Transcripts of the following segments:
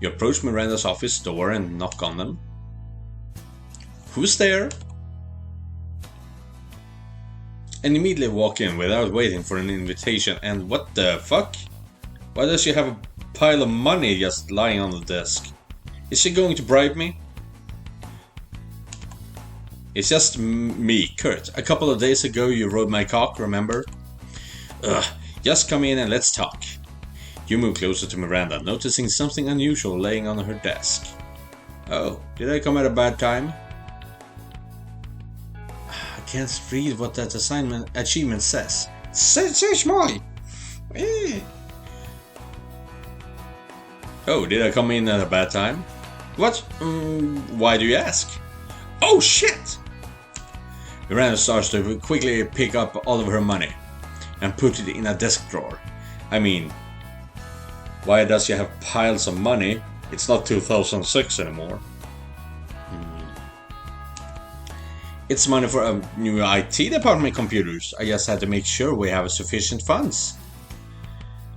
You approach Miranda's office door and knock on them. Who's there? And immediately walk in without waiting for an invitation. And what the fuck? Why does she have a pile of money just lying on the desk? Is she going to bribe me? It's just me, Kurt. A couple of days ago you rode my cock, remember? Ugh, just come in and let's talk. You move closer to Miranda, noticing something unusual laying on her desk. Oh, did I come at a bad time? I can't read what that achievement says. Say small. Oh, did I come in at a bad time? What? Why do you ask? Oh shit! Miranda starts to quickly pick up all of her money and put it in a desk drawer. I mean, why does she have piles of money? It's not 2006 anymore. It's money for a new IT department computers. I just had to make sure we have sufficient funds.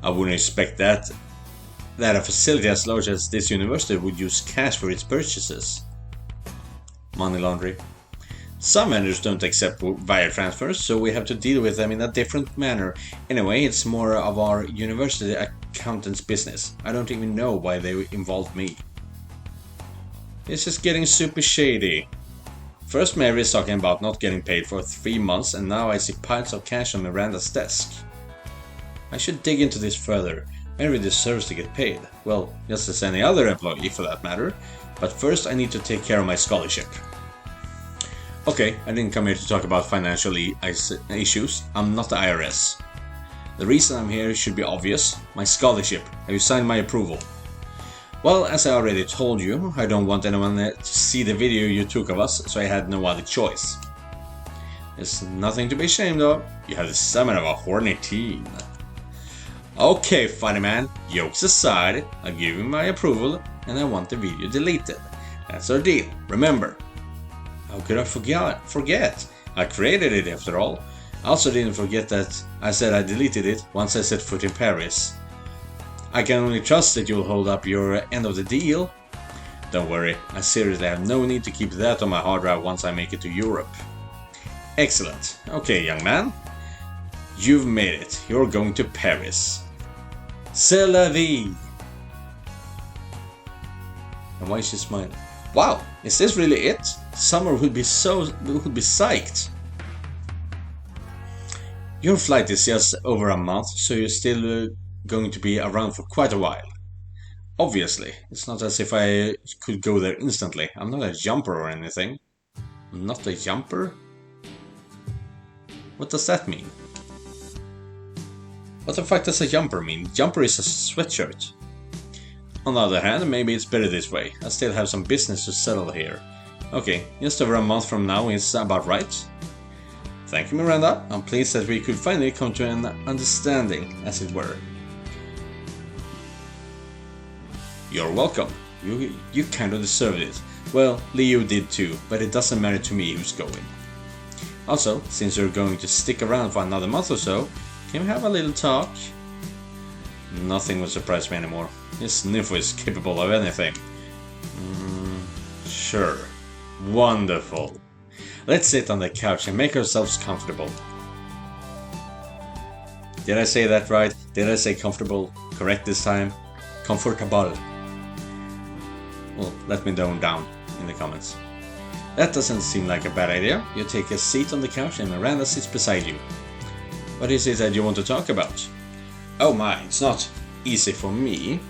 I wouldn't expect that a facility as large as this university would use cash for its purchases. Money laundering. Some vendors don't accept wire transfers, so we have to deal with them in a different manner. Anyway, it's more of our university accountant's business. I don't even know why they involved me. This is getting super shady. First Mary is talking about not getting paid for 3 months, and now I see piles of cash on Miranda's desk. I should dig into this further. Mary deserves to get paid. Well, just as any other employee for that matter. But first I need to take care of my scholarship. Okay, I didn't come here to talk about financial issues. I'm not the IRS. The reason I'm here should be obvious. My scholarship. Have you signed my approval? Well, as I already told you, I don't want anyone to see the video you took of us, so I had no other choice. There's nothing to be ashamed of. You have the stamina of a horny teen. Okay, funny man, jokes aside, I'll give you my approval and I want the video deleted. That's our deal, remember. How could I forget? I created it after all. I also didn't forget that I said I deleted it once I set foot in Paris. I can only trust that you'll hold up your end of the deal. Don't worry, I seriously have no need to keep that on my hard drive once I make it to Europe. Excellent. Okay, young man. You've made it. You're going to Paris. C'est la vie. And why is she smiling? Wow, is this really it? Summer would be psyched. Your flight is just over a month, so you're still going to be around for quite a while. Obviously, it's not as if I could go there instantly. I'm not a jumper or anything. Not a jumper? What does that mean? What the fuck does a jumper mean? Jumper is a sweatshirt. On the other hand, maybe it's better this way. I still have some business to settle here. Okay, just over a month from now is about right. Thank you, Miranda. I'm pleased that we could finally come to an understanding, as it were. You're welcome. You kind of deserved it. Well, Leo did too, but it doesn't matter to me who's going. Also, since you're going to stick around for another month or so, can we have a little talk? Nothing will surprise me anymore. This nympho is capable of anything. Sure. Wonderful. Let's sit on the couch and make ourselves comfortable. Did I say that right? Did I say comfortable? Correct this time? Comfortable. Well, let me know down in the comments. That doesn't seem like a bad idea. You take a seat on the couch and Miranda sits beside you. What is it that you want to talk about? Oh my, it's not easy for me.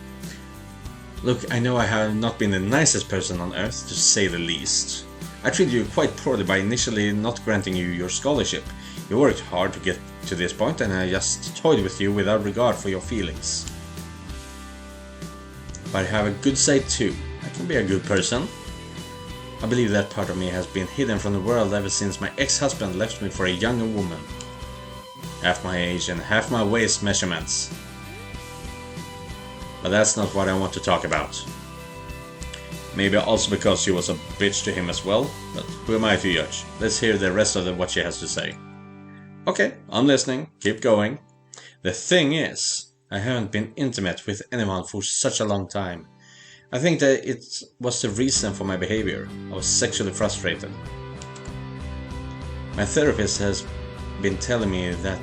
Look, I know I have not been the nicest person on earth, to say the least. I treated you quite poorly by initially not granting you your scholarship. You worked hard to get to this point and I just toyed with you without regard for your feelings. But I have a good side too. I can be a good person. I believe that part of me has been hidden from the world ever since my ex-husband left me for a younger woman. Half my age and half my waist measurements. But that's not what I want to talk about. Maybe also because she was a bitch to him as well, but who am I to judge? Let's hear the rest of what she has to say. Okay, I'm listening, keep going. The thing is, I haven't been intimate with anyone for such a long time. I think that it was the reason for my behavior. I was sexually frustrated. My therapist has been telling me that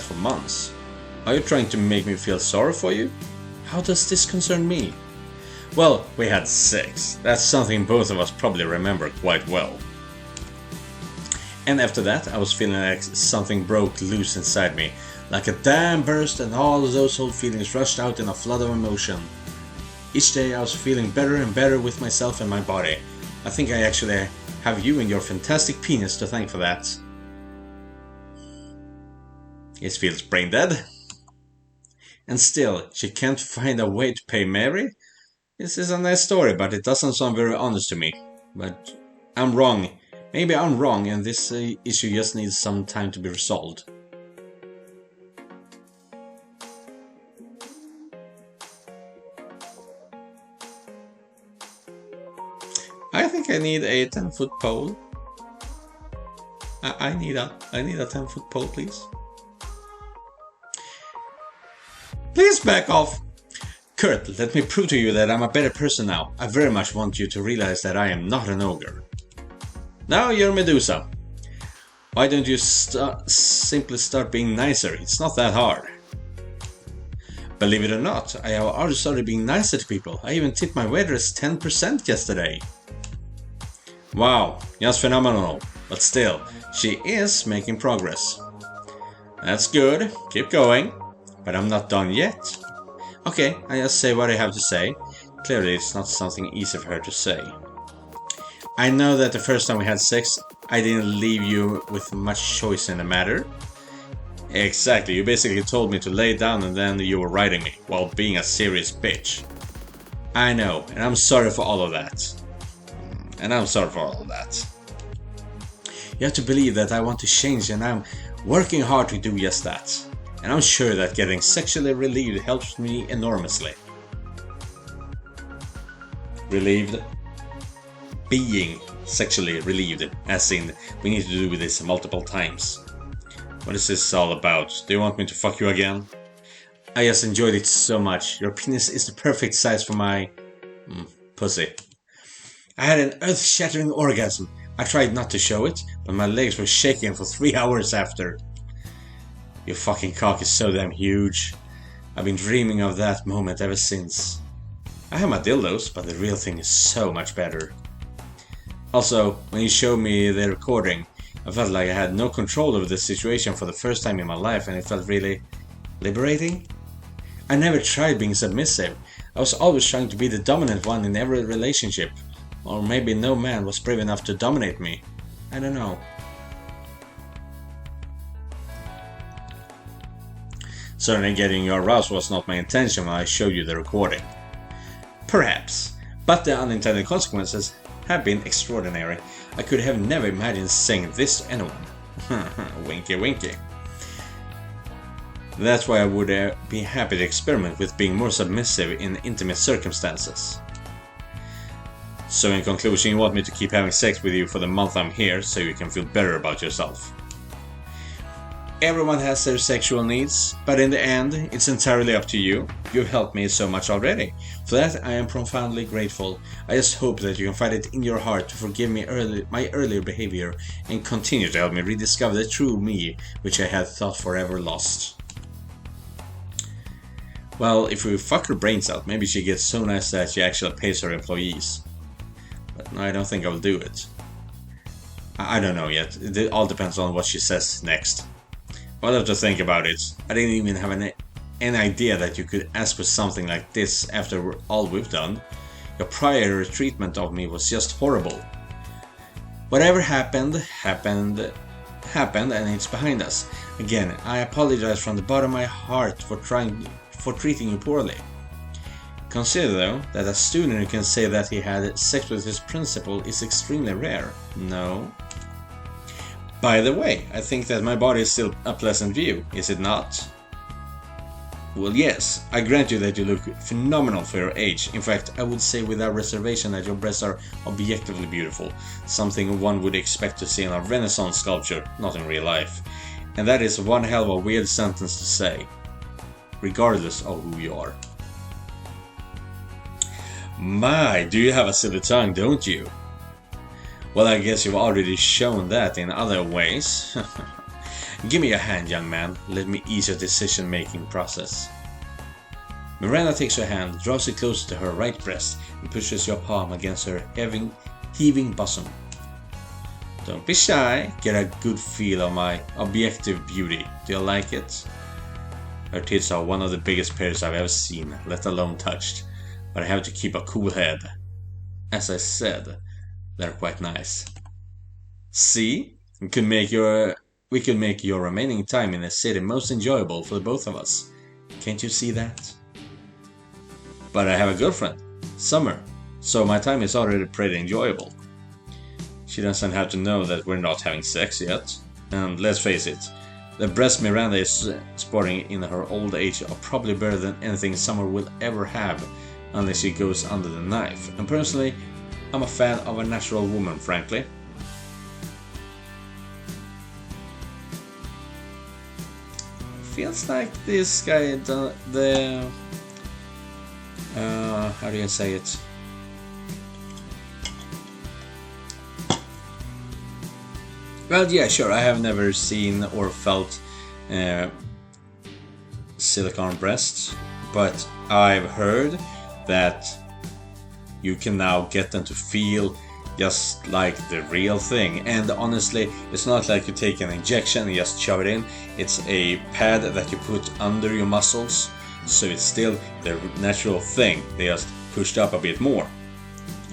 for months. Are you trying to make me feel sorry for you? How does this concern me? Well, we had sex. That's something both of us probably remember quite well. And after that, I was feeling like something broke loose inside me. Like a dam burst and all of those old feelings rushed out in a flood of emotion. Each day I was feeling better and better with myself and my body. I think I actually have you and your fantastic penis to thank for that. It feels brain dead. And still, she can't find a way to pay Mary? This is a nice story, but it doesn't sound very honest to me. But I'm wrong. Maybe I'm wrong and this issue just needs some time to be resolved. I think I need a 10-foot pole. I need a 10-foot pole, please. Please back off! Kurt, let me prove to you that I'm a better person now. I very much want you to realize that I am not an ogre. Now you're Medusa. Why don't you simply start being nicer? It's not that hard. Believe it or not, I have already started being nicer to people. I even tipped my waitress 10% yesterday. Wow, just phenomenal. But still, she is making progress. That's good, keep going. But I'm not done yet. Okay, I just say what I have to say. Clearly it's not something easy for her to say. I know that the first time we had sex, I didn't leave you with much choice in the matter. Exactly, you basically told me to lay down and then you were riding me, while being a serious bitch. I know, and I'm sorry for all of that. You have to believe that I want to change and I'm working hard to do just that. And I'm sure that getting sexually relieved helps me enormously. Relieved? Being sexually relieved, as in, we need to do this multiple times. What is this all about? Do you want me to fuck you again? I just enjoyed it so much. Your penis is the perfect size for my... pussy. I had an earth-shattering orgasm. I tried not to show it, but my legs were shaking for 3 hours after. Your fucking cock is so damn huge. I've been dreaming of that moment ever since. I have my dildos, but the real thing is so much better. Also, when you showed me the recording, I felt like I had no control over the situation for the first time in my life and it felt really liberating. I never tried being submissive. I was always trying to be the dominant one in every relationship. Or maybe no man was brave enough to dominate me. I don't know. Certainly getting you aroused was not my intention when I showed you the recording. Perhaps, but the unintended consequences have been extraordinary. I could have never imagined saying this to anyone. Winky winky. That's why I would be happy to experiment with being more submissive in intimate circumstances. So in conclusion, you want me to keep having sex with you for the month I'm here so you can feel better about yourself. Everyone has their sexual needs, but in the end, it's entirely up to you. You've helped me so much already. For that, I am profoundly grateful. I just hope that you can find it in your heart to forgive me my earlier behavior and continue to help me rediscover the true me, which I had thought forever lost. Well, if we fuck her brains out, maybe she gets so nice that she actually pays her employees. But no, I don't think I will do it. I don't know yet. It all depends on what she says next. I'll have to think about it. I didn't even have any idea that you could ask for something like this after all we've done. Your prior treatment of me was just horrible. Whatever happened, and it's behind us. Again, I apologize from the bottom of my heart for treating you poorly. Consider though that a student who can say that he had sex with his principal is extremely rare. No? By the way, I think that my body is still a pleasant view, is it not? Well, yes, I grant you that you look phenomenal for your age. In fact, I would say without reservation that your breasts are objectively beautiful, something one would expect to see in a Renaissance sculpture, not in real life. And that is one hell of a weird sentence to say, regardless of who you are. My, do you have a silly tongue, don't you? Well, I guess you've already shown that in other ways. Give me your hand, young man. Let me ease your decision-making process. Miranda takes her hand, draws it closer to her right breast, and pushes your palm against her heaving bosom. Don't be shy. Get a good feel of my objective beauty. Do you like it? Her tits are one of the biggest pairs I've ever seen, let alone touched. But I have to keep a cool head. As I said, they're quite nice. See? We could make your remaining time in the city most enjoyable for the both of us. Can't you see that? But I have a girlfriend, Summer, so my time is already pretty enjoyable. She doesn't have to know that we're not having sex yet. And let's face it, the breasts Miranda is sporting in her old age are probably better than anything Summer will ever have, unless she goes under the knife. And personally, I'm a fan of a natural woman, frankly. Feels like this guy, how do you say it? Well, yeah, sure, I have never seen or felt silicone breasts, but I've heard that you can now get them to feel just like the real thing. And honestly, it's not like you take an injection and just shove it in. It's a pad that you put under your muscles, so it's still the natural thing. They just pushed up a bit more,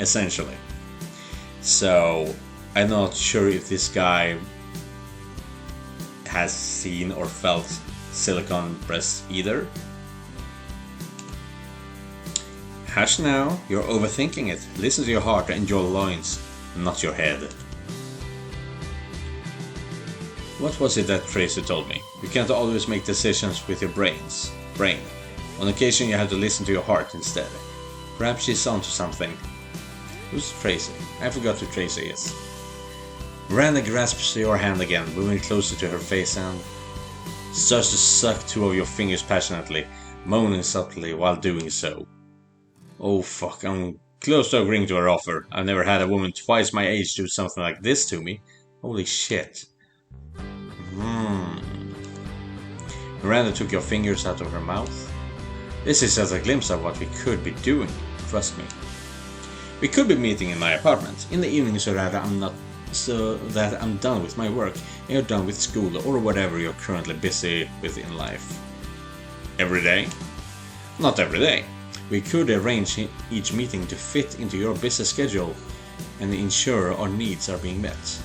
essentially. So I'm not sure if this guy has seen or felt silicone breasts either. Hush now, you're overthinking it. Listen to your heart and your loins, not your head. What was it that Tracy told me? You can't always make decisions with your brain. On occasion you have to listen to your heart instead. Perhaps she's onto something. Who's Tracy? I forgot who Tracy is. Miranda grasps your hand again, moving closer to her face and starts to suck two of your fingers passionately, moaning subtly while doing so. Oh fuck, I'm close to agreeing to her offer. I've never had a woman twice my age do something like this to me. Holy shit. Miranda took your fingers out of her mouth. This is just a glimpse of what we could be doing, trust me. We could be meeting in my apartment in the evening so that I'm done with my work and you're done with school or whatever you're currently busy with in life. Every day? Not every day. We could arrange each meeting to fit into your busy schedule and ensure our needs are being met.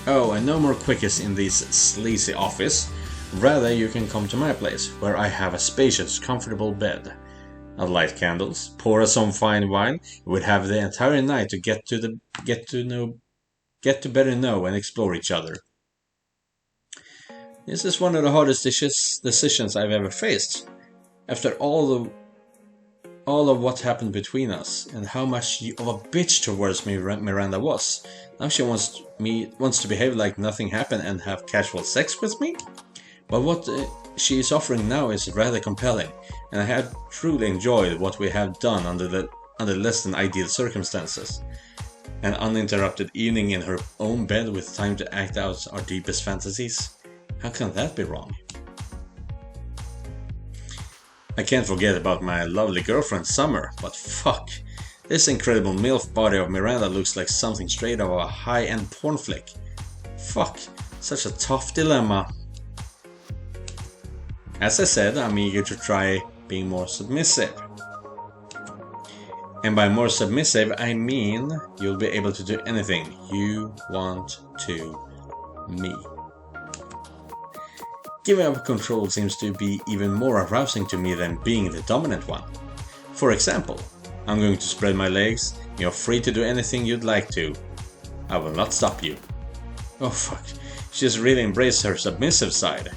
Oh, and no more quickies in this sleazy office. Rather, you can come to my place, where I have a spacious, comfortable bed. I'll light candles, pour us some fine wine, we would have the entire night to get to better know and explore each other. This is one of the hardest decisions I've ever faced. After all of what happened between us, and how much of a bitch towards me Miranda was, now she wants to behave like nothing happened and have casual sex with me? But what she is offering now is rather compelling, and I have truly enjoyed what we have done under less than ideal circumstances. An uninterrupted evening in her own bed with time to act out our deepest fantasies. How can that be wrong? I can't forget about my lovely girlfriend Summer, but fuck, this incredible MILF body of Miranda looks like something straight out of a high-end porn flick. Fuck, such a tough dilemma. As I said, I'm eager to try being more submissive. And by more submissive, I mean you'll be able to do anything you want to me. Giving up control seems to be even more arousing to me than being the dominant one. For example, I'm going to spread my legs, you're free to do anything you'd like to. I will not stop you. Oh fuck, she's really embraced her submissive side.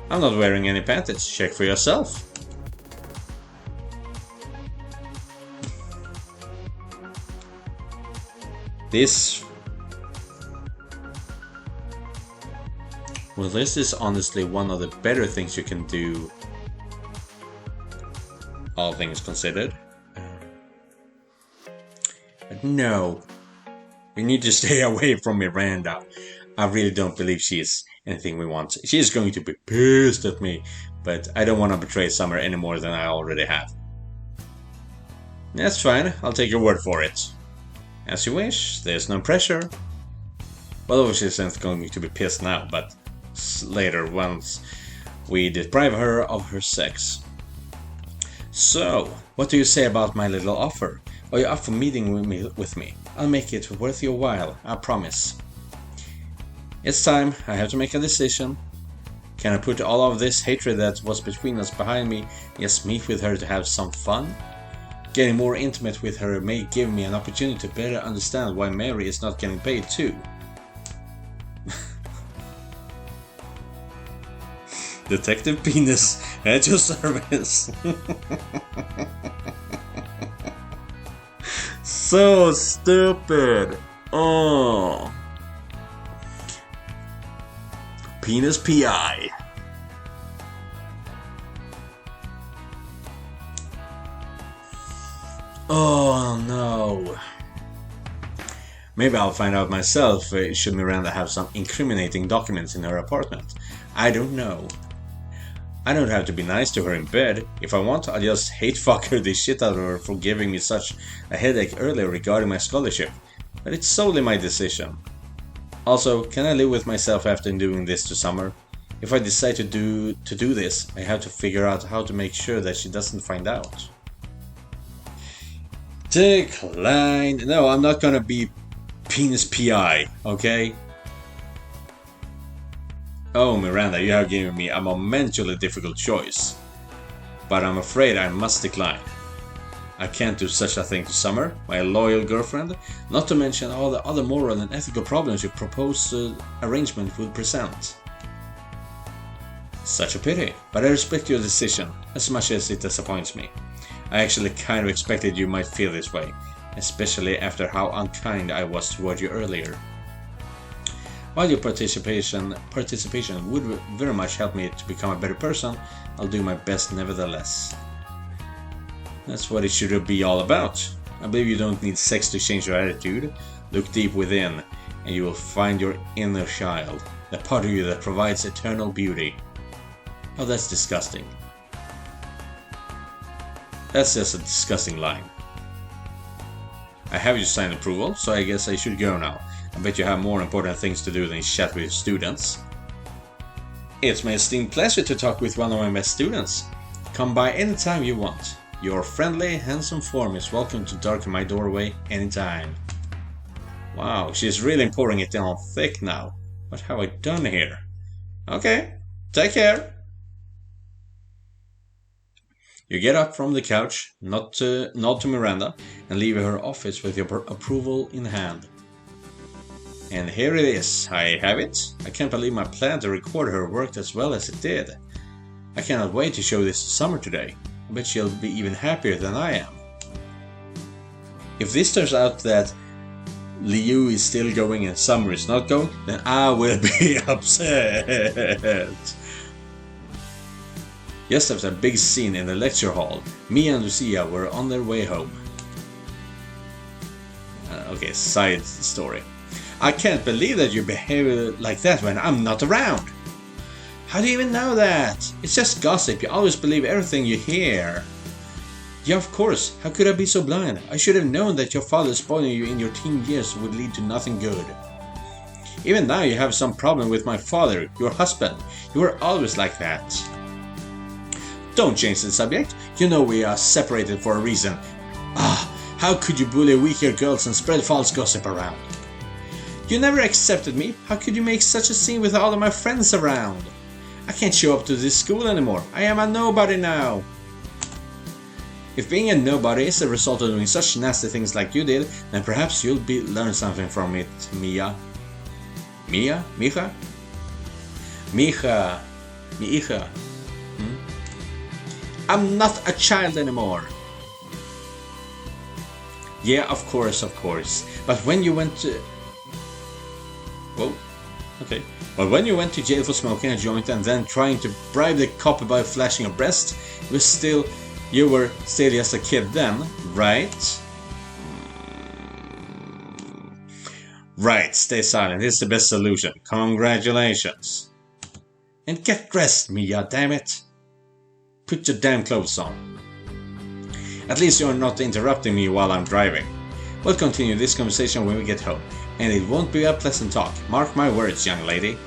I'm not wearing any panties, check for yourself. This is honestly one of the better things you can do, all things considered. No. We need to stay away from Miranda. I really don't believe she is anything we want. She is going to be pissed at me, but I don't want to betray Summer any more than I already have. That's fine, I'll take your word for it. As you wish, there's no pressure. Well, she isn't going to be pissed now, but later once we deprive her of her sex. So, what do you say about my little offer? Are you up for meeting with me? I'll make it worth your while, I promise. It's time, I have to make a decision. Can I put all of this hatred that was between us behind me and just meet with her to have some fun? Getting more intimate with her may give me an opportunity to better understand why Mary is not getting paid too. Detective Penis at your service. So stupid. Oh. Penis PI. Oh no. Maybe I'll find out myself should Miranda have some incriminating documents in her apartment. I don't know. I don't have to be nice to her in bed. If I want, I'll just hate fuck her the shit out of her for giving me such a headache earlier regarding my scholarship. But it's solely my decision. Also, can I live with myself after doing this to Summer? If I decide to do this, I have to figure out how to make sure that she doesn't find out. Decline. No, I'm not gonna be penis PI, okay? Oh, Miranda, you have given me a momentally difficult choice. But I'm afraid I must decline. I can't do such a thing to Summer, my loyal girlfriend, not to mention all the other moral and ethical problems your proposed arrangement would present. Such a pity, but I respect your decision, as much as it disappoints me. I actually kind of expected you might feel this way, especially after how unkind I was toward you earlier. While your participation would very much help me to become a better person, I'll do my best nevertheless. That's what it should be all about. I believe you don't need sex to change your attitude. Look deep within, and you will find your inner child, the part of you that provides eternal beauty. Oh, that's disgusting. That's just a disgusting line. I have your signed approval, so I guess I should go now. I bet you have more important things to do than chat with students. It's my esteemed pleasure to talk with one of my best students. Come by anytime you want. Your friendly, handsome form is welcome to darken my doorway anytime. Wow, she's really pouring it down thick now. What have I done here? Okay, take care. You get up from the couch, nod to Miranda, and leave her office with your approval in hand. And here it is, I have it. I can't believe my plan to record her worked as well as it did. I cannot wait to show this to Summer today. I bet she'll be even happier than I am. If this turns out that Liu is still going and Summer is not going, then I will be upset. Just after a big scene in the lecture hall, me and Lucia were on their way home. Okay, side story. I can't believe that you behave like that when I'm not around. How do you even know that? It's just gossip, you always believe everything you hear. Yeah, of course, how could I be so blind? I should have known that your father spoiling you in your teen years would lead to nothing good. Even now you have some problem with my father, your husband. You were always like that. Don't change the subject, you know we are separated for a reason. How could you bully weaker girls and spread false gossip around? You never accepted me, how could you make such a scene with all of my friends around? I can't show up to this school anymore, I am a nobody now. If being a nobody is a result of doing such nasty things like you did, then perhaps you'll learn something from it, Mia. Mia? Mija? Mija. Mi hija. I'm not a child anymore. Yeah, of course. But when you went to... Whoa. Okay. But when you went to jail for smoking a joint and then trying to bribe the cop by flashing a breast, you were still just a kid then, right? Right, stay silent. It's the best solution. Congratulations. And get dressed, Mia, damn it. Put your damn clothes on. At least you're not interrupting me while I'm driving. We'll continue this conversation when we get home, and it won't be a pleasant talk. Mark my words, young lady.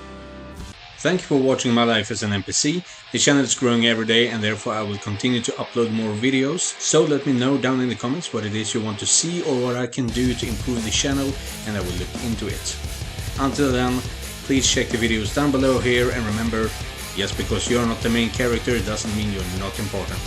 Thank you for watching my life as an NPC. The channel is growing every day and therefore I will continue to upload more videos. So let me know down in the comments what it is you want to see or what I can do to improve the channel, and I will look into it. Until then, please check the videos down below here, and remember, just because you're not the main character doesn't mean you're not important.